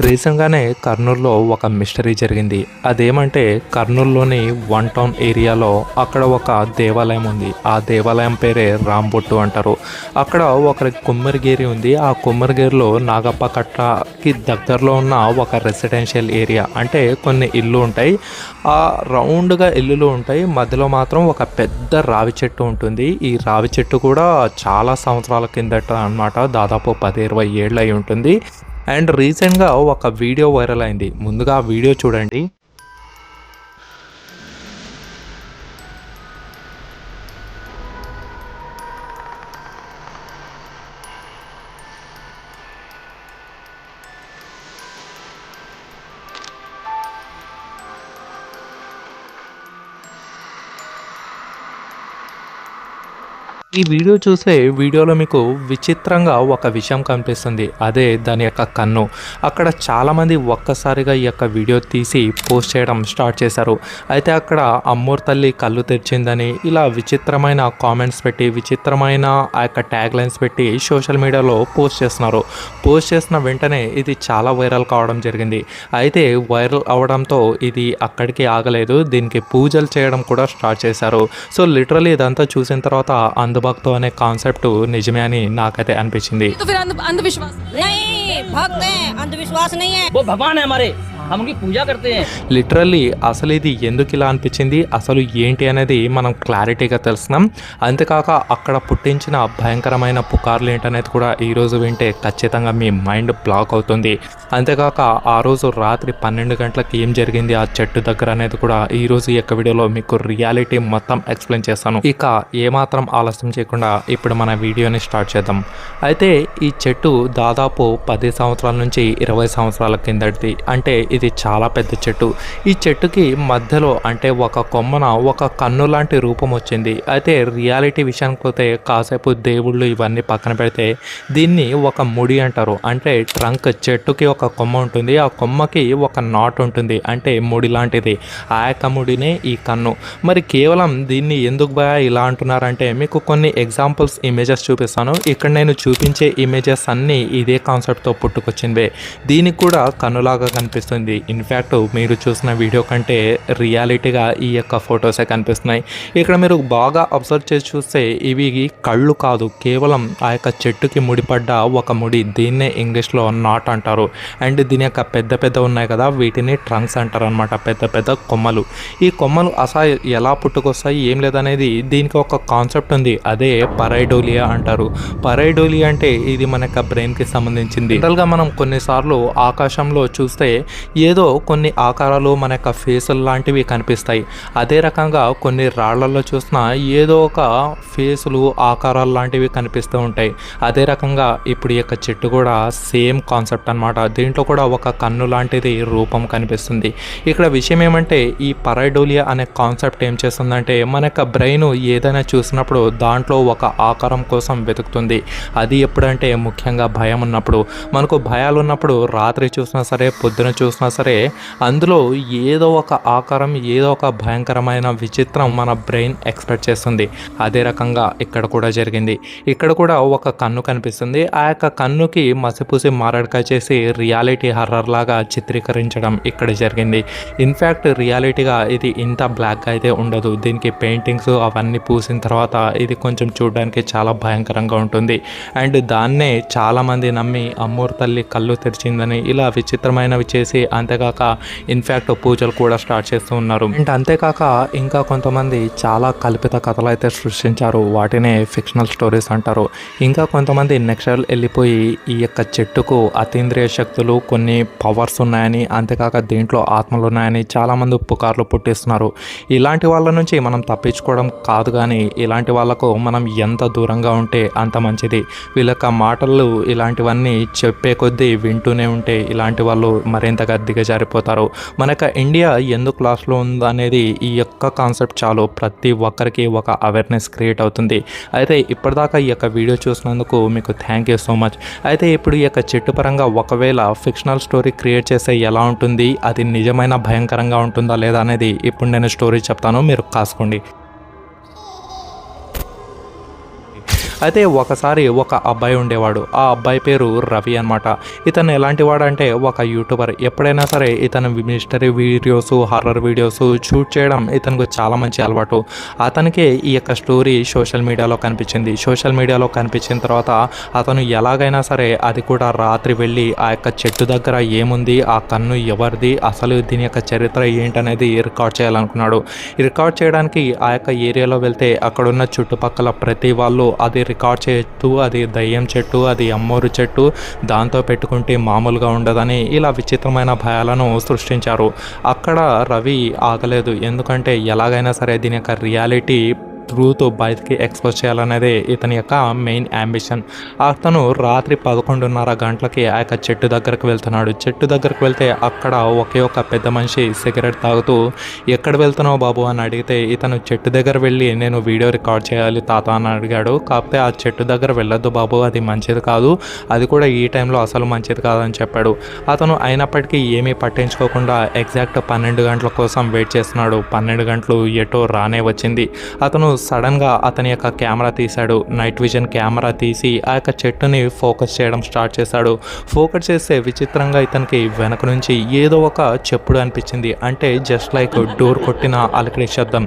రీసెంట్గానే కర్నూలులో ఒక మిస్టరీ జరిగింది. అదేమంటే కర్నూలులోని వన్ టౌన్ ఏరియాలో అక్కడ ఒక దేవాలయం ఉంది. ఆ దేవాలయం పేరే రాంబొట్టు అంటారు. అక్కడ ఒక కుమ్మరిగేరి ఉంది. ఆ కుమ్మరిగేరిలో నాగప్ప కట్టకి దగ్గరలో ఉన్న ఒక రెసిడెన్షియల్ ఏరియా, అంటే కొన్ని ఇల్లు ఉంటాయి. ఆ రౌండ్గా ఇల్లులు ఉంటాయి. మధ్యలో మాత్రం ఒక పెద్ద రావి చెట్టు ఉంటుంది. ఈ రావి చెట్టు కూడా చాలా సంవత్సరాల కిందట అన్నమాట. దాదాపు 10-20 ఏళ్ళు అయి ఉంటుంది. అండ్ రీసెంట్గా ఒక వీడియో వైరల్ అయింది. ముందుగా ఆ వీడియో చూడండి. ఈ వీడియో చూసే వీడియోలో మీకు విచిత్రంగా ఒక విషయం కనిపిస్తుంది. అదే దాని యొక్క కన్ను. అక్కడ చాలామంది ఒక్కసారిగా ఈ యొక్క వీడియో తీసి పోస్ట్ చేయడం స్టార్ట్ చేశారు. అయితే అక్కడ అమ్మోరు తల్లి కళ్ళు తెరిచిందని ఇలా విచిత్రమైన కామెంట్స్ పెట్టి, విచిత్రమైన ఆ యొక్క ట్యాగ్ లైన్స్ పెట్టి సోషల్ మీడియాలో పోస్ట్ చేస్తున్నారు. పోస్ట్ చేసిన వెంటనే ఇది చాలా వైరల్ కావడం జరిగింది. అయితే వైరల్ అవడంతో ఇది అక్కడికి ఆగలేదు. దీనికి పూజలు చేయడం కూడా స్టార్ట్ చేశారు. సో లిటరలీ ఇదంతా చూసిన తర్వాత अंधभक्त अने कांसेप्ट निजमे అని నాకైతే అనిపించింది. तो फिर अंधविश्वास नहीं, भक्त है, अंधविश्वास नहीं है, वो भगवान है हमारे, हम उनकी पूजा करते हैं. లిటరల్లీ అసలు ఇది ఎందుకు ఇలా అనిపించింది, అసలు ఏంటి అనేది మనం క్లారిటీగా తెలుసుకున్నాం. అంతేకాక అక్కడ పుట్టించిన భయంకరమైన పుకార్లు ఏంటనేది కూడా ఈరోజు వింటే ఖచ్చితంగా మీ మైండ్ బ్లాక్ అవుతుంది. అంతేకాక ఆ రోజు రాత్రి 12 గంటలకు ఏం జరిగింది ఆ చెట్టు దగ్గర అనేది కూడా ఈరోజు ఈ యొక్క వీడియోలో మీకు రియాలిటీ మొత్తం ఎక్స్ప్లెయిన్ చేస్తాను. ఇక ఏమాత్రం ఆలస్యం చేయకుండా ఇప్పుడు మన వీడియోని స్టార్ట్ చేద్దాం. అయితే ఈ చెట్టు దాదాపు 10 సంవత్సరాల నుంచి 20 సంవత్సరాల కిందటిది. అంటే ఇది చాలా పెద్ద చెట్టు. ఈ చెట్టుకి మధ్యలో అంటే ఒక కొమ్మన ఒక కన్ను లాంటి రూపం వచ్చింది. అయితే రియాలిటీ విషయానికి పోతే కాసేపు దేవుళ్ళు ఇవన్నీ పక్కన పెడితే దీన్ని ఒక ముడి అంటారు. అంటే ట్రంక్, చెట్టుకి ఒక కొమ్మ ఉంటుంది. ఆ కొమ్మకి ఒక నాట్ ఉంటుంది, అంటే ముడి లాంటిది. ఆ యొక్క ముడినే ఈ కన్ను. మరి కేవలం దీన్ని ఎందుకు ఇలా అంటున్నారంటే మీకు కొన్ని ఎగ్జాంపుల్స్ ఇమేజెస్ చూపిస్తాను. ఇక్కడ నేను చూపించే ఇమేజెస్ అన్నీ ఇదే కాన్సెప్ట్తో పుట్టుకొచ్చిందే. దీనికి కూడా కన్నులాగా కనిపిస్తుంది. ఇన్ఫ్యాక్ట్ మీరు చూసిన వీడియో కంటే రియాలిటీగా ఈ యొక్క ఫొటోసే కనిపిస్తున్నాయి. ఇక్కడ మీరు బాగా అబ్జర్వ్ చేసి చూస్తే ఇవి కళ్ళు కాదు, కేవలం ఆ యొక్క చెట్టుకి ముడిపడ్డ ఒక ముడి. దీన్నే ఇంగ్లీష్లో నాట్ అంటారు. అండ్ దీని యొక్క పెద్ద పెద్ద ఉన్నాయి కదా, వీటిని ట్రంక్స్ అంటారు అనమాట. పెద్ద పెద్ద కొమ్మలు. ఈ కొమ్మలు అసలు ఎలా పుట్టుకొస్తాయి ఏం లేదనేది దీనికి ఒక కాన్సెప్ట్ ఉంది. అదే పరైడోలియా అంటారు. పరైడోలియా అంటే ఇది మన యొక్క బ్రెయిన్కి సంబంధించింది. జనరల్గా మనం కొన్నిసార్లు ఆకాశంలో చూస్తే ఏదో కొన్ని ఆకారాలు మన యొక్క ఫేసులు లాంటివి కనిపిస్తాయి. అదే రకంగా కొన్ని రాళ్లలో చూసినా ఏదో ఒక ఫేసులు, ఆకారాలు లాంటివి కనిపిస్తూ ఉంటాయి. అదే రకంగా ఇప్పుడు ఈ యొక్క చెట్టు కూడా సేమ్ కాన్సెప్ట్ అనమాట. దీంట్లో కూడా ఒక కన్ను లాంటిది రూపం కనిపిస్తుంది. ఇక్కడ విషయం ఏమంటే ఈ పరైడోలియా అనే కాన్సెప్ట్ ఏం చేస్తుందంటే మన యొక్క బ్రెయిన్ ఏదైనా చూసినప్పుడు దాంట్లో ఒక ఆకారం కోసం వెతుకుతుంది. అది ఎప్పుడంటే ముఖ్యంగా భయం ఉన్నప్పుడు. మనకు భయాలు ఉన్నప్పుడు రాత్రి చూసినా సరే, పొద్దున చూసినా సరే, అందులో ఏదో ఒక ఆకారం, ఏదో ఒక భయంకరమైన విచిత్రం మన బ్రెయిన్ ఎక్స్పెక్ట్ చేస్తుంది. అదే రకంగా ఇక్కడ కూడా జరిగింది. ఇక్కడ కూడా ఒక కన్ను కనిపిస్తుంది. ఆ యొక్క కన్నుకి మసిపూసి మారడికాయ చేసి రియాలిటీ హర్రర్ లాగా చిత్రీకరించడం ఇక్కడ జరిగింది. ఇన్ఫ్యాక్ట్ రియాలిటీగా ఇది ఇంత బ్లాక్గా అయితే ఉండదు. దీనికి పెయింటింగ్స్ అవన్నీ పూసిన తర్వాత ఇది కొంచెం చూడడానికి చాలా భయంకరంగా ఉంటుంది. అండ్ దాన్నే చాలామంది నమ్మి అమ్మోరు తల్లి కళ్ళు తెరిచిందని ఇలా విచిత్రమైనవి చేసి, అంతేకాక ఇన్ఫ్యాక్ట్ పూజలు కూడా స్టార్ట్ చేస్తూ ఉన్నారు. అండ్ అంతేకాక ఇంకా కొంతమంది చాలా కల్పిత కథలు అయితే సృష్టించారు. వాటినే ఫిక్షనల్ స్టోరీస్ అంటారు. ఇంకా కొంతమంది నెక్స్ట్ లెవెల్ వెళ్ళిపోయి ఈ యొక్క చెట్టుకు అతీంద్రియ శక్తులు, కొన్ని పవర్స్ ఉన్నాయని, అంతేకాక దీంట్లో ఆత్మలు ఉన్నాయని చాలామంది పుకార్లు పుట్టిస్తున్నారు. ఇలాంటి వాళ్ళ నుంచి మనం తప్పించుకోవడం కాదు, కానీ ఇలాంటి వాళ్ళకు మనం ఎంత దూరంగా ఉంటే అంత మంచిది. వీళ్ళ యొక్క మాటలు ఇలాంటివన్నీ చెప్పే కొద్దీ వింటూనే ఉంటే ఇలాంటి వాళ్ళు మరింతగా దిగజారిపోతారు. మన యొక్క ఇండియా ఎందుకు లాస్ట్లో ఉందనేది ఈ యొక్క కాన్సెప్ట్ చాలు ప్రతి ఒక్కరికి ఒక అవేర్నెస్ క్రియేట్ అవుతుంది. అయితే ఇప్పటిదాకా ఈ యొక్క వీడియో చూసినందుకు మీకు థ్యాంక్ యూ సో మచ్. అయితే ఇప్పుడు ఈ యొక్క చెట్టు పరంగా ఒకవేళ ఫిక్షనల్ స్టోరీ క్రియేట్ చేస్తే ఎలా ఉంటుంది, అది నిజమైన భయంకరంగా ఉంటుందా లేదా అనేది ఇప్పుడు నేను స్టోరీ చెప్తాను, మీరు కాసుకోండి. అయితే ఒకసారి ఒక అబ్బాయి ఉండేవాడు. ఆ అబ్బాయి పేరు రవి అనమాట. ఇతను ఎలాంటి వాడు అంటే ఒక యూట్యూబర్. ఎప్పుడైనా సరే ఇతను mystery videos, horror videos shoot చేయడం ఇతనికి చాలా మంచి అలవాటు. అతనికి ఈ యొక్క స్టోరీ సోషల్ మీడియాలో కనిపించింది. సోషల్ మీడియాలో కనిపించిన తర్వాత అతను ఎలాగైనా సరే అది కూడా రాత్రి వెళ్ళి ఆ యొక్క చెట్టు దగ్గర ఏముంది, ఆ కన్ను ఎవరిది, అసలు దీని యొక్క చరిత్ర ఏంటనేది రికార్డ్ చేయాలనుకున్నాడు. రికార్డ్ చేయడానికి ఆ యొక్క ఏరియాలో వెళ్తే అక్కడున్న చుట్టుపక్కల ప్రతి వాళ్ళు అది రికార్డ్ చేయొచ్చు, అది దయ్యం చెట్టు, అది అమ్మోరు చెట్టు, దాంతో పెట్టుకుంటే మామూలుగా ఉండదని ఇలా విచిత్రమైన భయాలను సృష్టించారు. అక్కడ రవి ఆగలేదు. ఎందుకంటే ఎలాగైనా సరే దీని యొక్క రియాలిటీ ట్రూత్ బయటికి ఎక్స్పోజ్ చేయాలనేదే ఇతని యొక్క మెయిన్ యాంబిషన్. అతను రాత్రి 11:30 గంటలకి ఆ యొక్క చెట్టు దగ్గరకు వెళ్తున్నాడు. చెట్టు దగ్గరకు వెళ్తే అక్కడ ఒకే ఒక పెద్ద మనిషి సిగరెట్ తాగుతూ ఎక్కడ వెళ్తున్నావు బాబు అని అడిగితే ఇతను చెట్టు దగ్గర వెళ్ళి నేను వీడియో రికార్డ్ చేయాలి తాత అని అడిగాడు. కాకపోతే ఆ చెట్టు దగ్గర వెళ్ళొద్దు బాబు, అది మంచిది కాదు, అది కూడా ఈ టైంలో అసలు మంచిది కాదని చెప్పాడు. అతను అయినప్పటికీ ఏమీ పట్టించుకోకుండా ఎగ్జాక్ట్ 12 గంటల కోసం వెయిట్ చేస్తున్నాడు. 12 గంటలు ఎటో రానే వచ్చింది. అతను సడన్గా అతని యొక్క కెమెరా తీశాడు. నైట్ విజన్ కెమెరా తీసి ఆ యొక్క చెట్టుని ఫోకస్ చేయడం స్టార్ట్ చేశాడు. ఫోకస్ చేస్తే విచిత్రంగా ఇతనికి వెనక నుంచి ఏదో ఒక చెప్పుడు అనిపించింది. అంటే జస్ట్ లైక్ డోర్ కొట్టిన అలికిడి శబ్దం.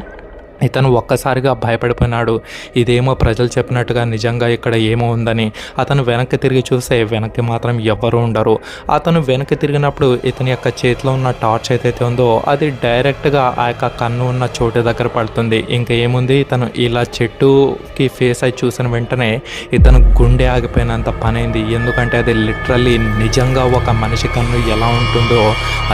ఇతను ఒక్కసారిగా భయపడిపోయినాడు. ఇదేమో ప్రజలు చెప్పినట్టుగా నిజంగా ఇక్కడ ఏమో ఉందని. అతను వెనక్కి తిరిగి చూస్తే వెనక్కి మాత్రం ఎవ్వరూ ఉండరు. అతను వెనక్కి తిరిగినప్పుడు ఇతని యొక్క చేతిలో ఉన్న టార్చ్ ఏదైతే ఉందో అది డైరెక్ట్గా ఆ యొక్క కన్ను ఉన్న చోటు దగ్గర పడుతుంది. ఇంకా ఏముంది, ఇతను ఇలా చెట్టుకి ఫేస్ అయి చూసిన వెంటనే ఇతను గుండె ఆగిపోయినంత పనైంది. ఎందుకంటే అది లిటరల్లీ నిజంగా ఒక మనిషి కన్ను ఎలా ఉంటుందో,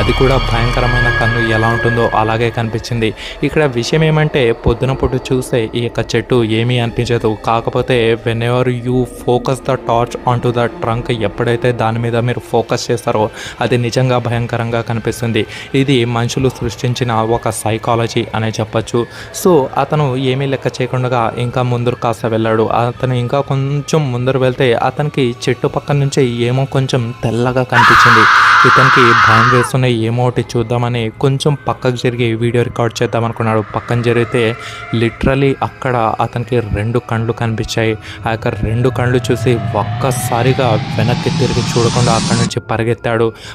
అది కూడా భయంకరమైన కన్ను ఎలా ఉంటుందో అలాగే కనిపించింది. ఇక్కడ విషయం ఏమంటే పొద్దున పూట చూస్తే ఈ యొక్క చెట్టు ఏమీ అనిపించదు. కాకపోతే when ever you focus the torch on to the trunk, ఎప్పుడైతే దాని మీద మీరు ఫోకస్ చేస్తారో అది నిజంగా భయంకరంగా కనిపిస్తుంది. ఇది మనుషులు సృష్టించిన ఒక సైకాలజీ అనే చెప్పచ్చు. సో అతను ఏమీ లెక్క చేయకుండా ఇంకా ముందరు కాస్త వెళ్ళాడు. అతను ఇంకా కొంచెం ముందరు వెళ్తే అతనికి చెట్టు పక్కన నుంచి ఏమో కొంచెం తెల్లగా కనిపించింది. ఇతనికి భయం వేస్తున్నాయి, ఏమో ఒకటి చూద్దామని కొంచెం పక్కకు జరిగి వీడియో రికార్డ్ చేద్దాం అనుకున్నాడు. పక్కన జరిగితే లిటరలీ అక్కడ అతనికి 2 కళ్ళు కనిపించాయి. ఆ యొక్క 2 కళ్ళు చూసి ఒక్కసారిగా వెనక్కి తిరిగి చూడకుండా అక్కడి నుంచి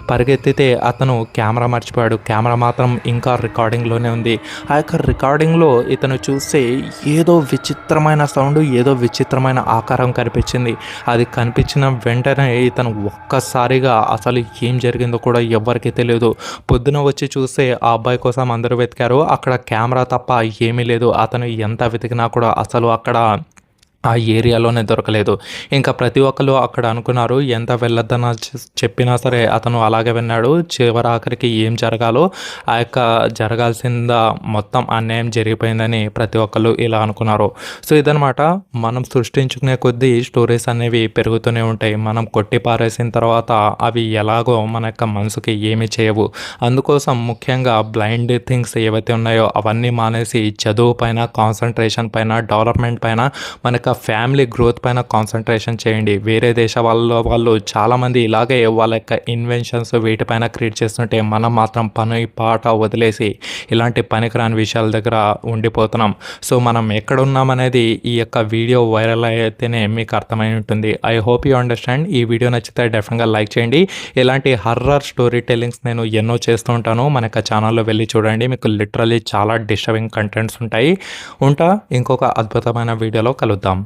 పరిగెత్తితే అతను కెమెరా మర్చిపోయాడు. కెమెరా మాత్రం ఇంకా రికార్డింగ్లోనే ఉంది. ఆ యొక్క రికార్డింగ్లో ఇతను చూస్తే ఏదో విచిత్రమైన సౌండ్, ఏదో విచిత్రమైన ఆకారం కనిపించింది. అది కనిపించిన వెంటనే ఇతను ఒక్కసారిగా అసలు ఏం జరిగిందో కూడా ఎవ్వరికీ తెలియదు. పొద్దున వచ్చి చూస్తే ఆ అబ్బాయి కోసం అందరూ వెతికారు. అక్కడ కెమెరా తప్ప ఏమీ లేదు. అతను ఎంత వెతికినా కూడా అసలు అక్కడ ఆ ఏరియాలోనే దొరకలేదు. ఇంకా ప్రతి ఒక్కరు అక్కడ అనుకున్నారు ఎంత వెళ్ళొద్దన్న చెప్పినా సరే అతను అలాగే విన్నాడు. చివరి ఆఖరికి ఏం జరగాలో ఆ యొక్క జరగాల్సిందా మొత్తం అన్యాయం జరిగిపోయిందని ప్రతి ఒక్కరు ఇలా అనుకున్నారు. సో ఇదనమాట, మనం సృష్టించుకునే కొద్దీ స్టోరీస్ అనేవి పెరుగుతూనే ఉంటాయి. మనం కొట్టి పారేసిన తర్వాత అవి ఎలాగో మన యొక్క మనసుకి ఏమీ చేయవు. అందుకోసం ముఖ్యంగా బ్లైండ్ థింగ్స్ ఏవైతే ఉన్నాయో అవన్నీ మానేసి చదువు పైన కాన్సన్ట్రేషన్ పైన, డెవలప్మెంట్ పైన, మనకు ఫ్యామిలీ గ్రోత్ పైన కాన్సన్ట్రేషన్ చేయండి. వేరే దేశ వాళ్ళు చాలామంది ఇలాగే వాళ్ళ యొక్క ఇన్వెన్షన్స్ వీటిపైన క్రియేట్ చేస్తుంటే మనం మాత్రం పని పాట వదిలేసి ఇలాంటి పనికిరాని విషయాల దగ్గర ఉండిపోతున్నాం. సో మనం ఎక్కడ ఉన్నామనేది ఈ యొక్క వీడియో వైరల్ అయితేనే మీకు అర్థమై ఉంటుంది. I hope you understand. ఈ వీడియో నచ్చితే డెఫినెట్గా లైక్ చేయండి. ఇలాంటి హర్రర్ స్టోరీ టెల్లింగ్స్ నేను ఎన్నో చేస్తూ ఉంటాను. మన యొక్క ఛానల్లో వెళ్ళి చూడండి, మీకు లిటరల్లీ చాలా డిస్టర్బింగ్ కంటెంట్స్ ఉంటాయి. ఇంకొక అద్భుతమైన వీడియోలో కలుద్దాం.